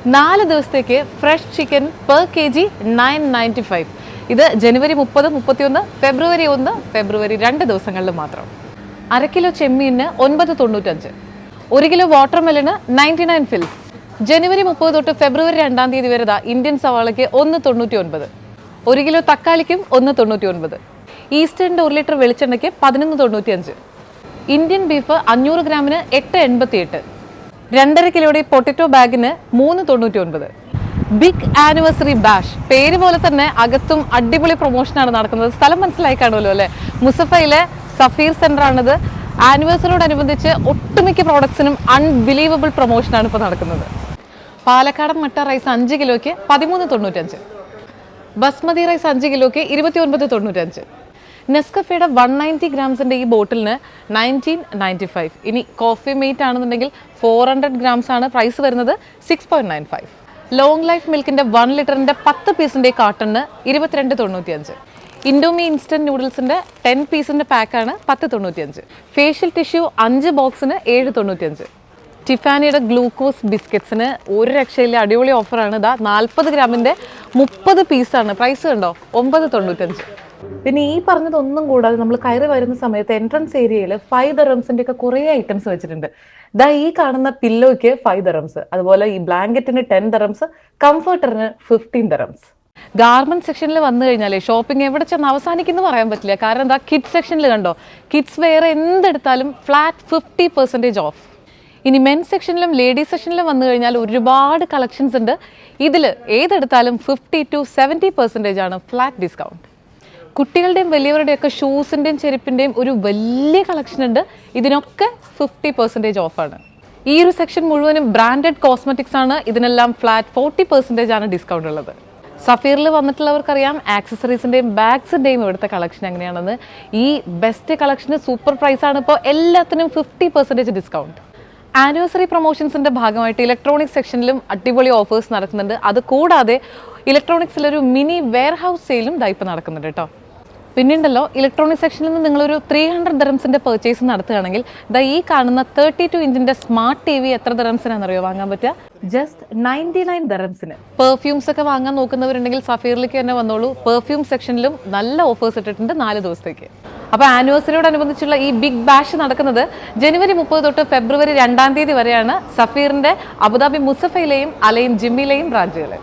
4 ദിവസത്തേക്ക് fresh chicken per kg 995. ഇത് ജനുവരി 30, 31, ഫെബ്രുവരി 1, ഫെബ്രുവരി 2 ദിവസങ്ങളിൽ മാത്രം. 1/2 കിലോ ചെമ്മീനിന് 9.95. 1 കിലോ വാട്ടർമെലന് 99 ഫിൽസ്. ജനുവരി 30 തൊട്ട് ഫെബ്രുവരി 2 തീയതി വരെ ഇന്ത്യൻ സവാളയ്ക്ക് 1.99. 1 കിലോ തക്കാളിക്കും 1.99. ഈസ്റ്റേണിൻ്റെ 1 ലിറ്റർ വെളിച്ചെണ്ണയ്ക്ക് 11.95. ഇന്ത്യൻ ബീഫ് 500 ഗ്രാമിന് 8.88. 2.5 കിലോയുടെ പൊട്ടറ്റോ ബാഗിന് 3.99. ബിഗ് ആനിവേഴ്സറി ബാഷ്, പേര് പോലെ തന്നെ അകത്തും അടിപൊളി പ്രൊമോഷനാണ് നടക്കുന്നത്. സ്ഥലം മനസ്സിലായി കാണുമല്ലോ അല്ലേ? മുസഫയിലെ സഫീർ സെന്റർ ആണിത്. ആനിവേഴ്സറിയോടനുബന്ധിച്ച് ഒട്ടുമിക്ക പ്രോഡക്ട്സിനും അൺബിലീവബിൾ പ്രൊമോഷനാണ് ഇപ്പോൾ നടക്കുന്നത്. പാലക്കാടൻ മട്ട റൈസ് 5 കിലോയ്ക്ക് 13.95. ബസ്മതി റൈസ് 5 കിലോയ്ക്ക് 29.95. നെസ്കഫയുടെ 190 ഗ്രാംസിൻ്റെ ഈ ബോട്ടിലിന് 1995. ഇനി കോഫി മെയ്റ്റ് ആണെന്നുണ്ടെങ്കിൽ 400 ഗ്രാംസ് ആണ് പ്രൈസ് വരുന്നത്, 6.95. ലോങ് ലൈഫ് മിൽക്കിൻ്റെ 1 ലിറ്ററിൻ്റെ 10 പീസിൻ്റെ കാർട്ടണിന് 22.95. ഇൻഡോമി ഇൻസ്റ്റൻറ്റ് നൂഡിൽസിൻ്റെ 10 പീസിൻ്റെ പാക്കാണ് 10.95. ഫേഷ്യൽ ടിഷ്യൂ 5 ബോക്സിന് 7.95. ടിഫാനിയുടെ ഗ്ലൂക്കോസ് ബിസ്ക്കറ്റ്സിന് ഒരു രക്ഷയിലെ അടിപൊളി ഓഫറാണ്. ഇതാ 40 ഗ്രാമിൻ്റെ 30 പീസാണ്. പ്രൈസ് കണ്ടോ, 9.95. പിന്നെ ഈ പറഞ്ഞതൊന്നും കൂടാതെ നമ്മൾ കയറി വരുന്ന സമയത്ത് എൻട്രൻസ് ഏരിയയിൽ 5 ദറംസിൻ്റെ ഒക്കെ കുറേ ഐറ്റംസ് വെച്ചിട്ടുണ്ട്. ഇതാ ഈ കാണുന്ന പില്ലോയ്ക്ക് 5 ദറംസ്, അതുപോലെ ഈ ബ്ലാങ്കറ്റിന് 10 ദറംസ്, കംഫർട്ടറിന് 15 ദറംസ്. ഗാർമെന്റ് സെക്ഷനിൽ വന്നു കഴിഞ്ഞാൽ ഷോപ്പിംഗ് എവിടെ ചെന്ന് അവസാനിക്കുന്നു പറയാൻ പറ്റില്ല. കാരണം എന്താ, കിഡ്സ് സെക്ഷനിൽ കണ്ടോ, കിഡ്സ് വെയർ എന്തെടുത്താലും ഫ്ലാറ്റ് 50% ഓഫ്. ഇനി മെൻസ് സെക്ഷനിലും ലേഡീസ് സെക്ഷനിലും വന്നു കഴിഞ്ഞാൽ ഒരുപാട് കളക്ഷൻസ് ഉണ്ട്. ഇതിൽ ഏതെടുത്താലും 50 to 70% ആണ് ഫ്ലാറ്റ് ഡിസ്കൗണ്ട്. കുട്ടികളുടെയും വലിയവരുടെയൊക്കെ ഷൂസിൻ്റെയും ചെരുപ്പിൻ്റെയും ഒരു വലിയ കളക്ഷൻ ഉണ്ട്. ഇതിനൊക്കെ 50% ഓഫാണ്. ഈ ഒരു സെക്ഷൻ മുഴുവനും ബ്രാൻഡഡ് കോസ്മെറ്റിക്സ് ആണ്. ഇതിനെല്ലാം ഫ്ലാറ്റ് 40% ആണ് ഡിസ്കൗണ്ട് ഉള്ളത്. സഫീറിൽ വന്നിട്ടുള്ളവർക്കറിയാം ആക്സസറീസിൻ്റെയും ബാഗ്സിൻ്റെയും ഇവിടുത്തെ കളക്ഷൻ എങ്ങനെയാണെന്ന്. ഈ ബെസ്റ്റ് കളക്ഷന് സൂപ്പർ പ്രൈസാണ്. ഇപ്പോൾ എല്ലാത്തിനും 50% ഡിസ്കൗണ്ട്. ആനിവേഴ്സറി പ്രൊമോഷൻസിൻ്റെ ഭാഗമായിട്ട് ഇലക്ട്രോണിക്സ് സെക്ഷനിലും അടിപൊളി ഓഫേഴ്സ് നടക്കുന്നുണ്ട്. അത് കൂടാതെ ഇലക്ട്രോണിക്സിലൊരു മിനി വെയർ ഹൗസ് സെയിലും ഇപ്പം നടക്കുന്നുണ്ട് കേട്ടോ. പിന്നെയുണ്ടല്ലോ, ഇലക്ട്രോണിക് സെക്ഷനിൽ നിന്ന് നിങ്ങളൊരു 300 ദറംസിൻ്റെ പർച്ചേസ് നടത്തുകയാണെങ്കിൽ ഈ കാണുന്ന 32 ഇഞ്ചിൻ്റെ സ്മാർട്ട് TV എത്ര ദറംസിനാണെന്നറിയോ വാങ്ങാൻ പറ്റുക? ജസ്റ്റ് 99 ദറംസിന്. പെർഫ്യൂംസ് ഒക്കെ വാങ്ങാൻ നോക്കുന്നവരുണ്ടെങ്കിൽ സഫീറിലേക്ക് തന്നെ വന്നോളൂ. പെർഫ്യൂം സെക്ഷനിലും നല്ല ഓഫേഴ്സ് ഇട്ടിട്ടുണ്ട് 4 ദിവസത്തേക്ക്. അപ്പോൾ ആനിവേഴ്സറിയോടനുബന്ധിച്ചുള്ള ഈ ബിഗ് ബാഷ് നടക്കുന്നത് ജനുവരി 30 തൊട്ട് ഫെബ്രുവരി 2 തീയതി വരെയാണ് സഫീറിൻ്റെ അബുദാബി മുസഫയിലെയും അലൈൻ ജിമ്മിലെയും ബ്രാഞ്ചുകൾ.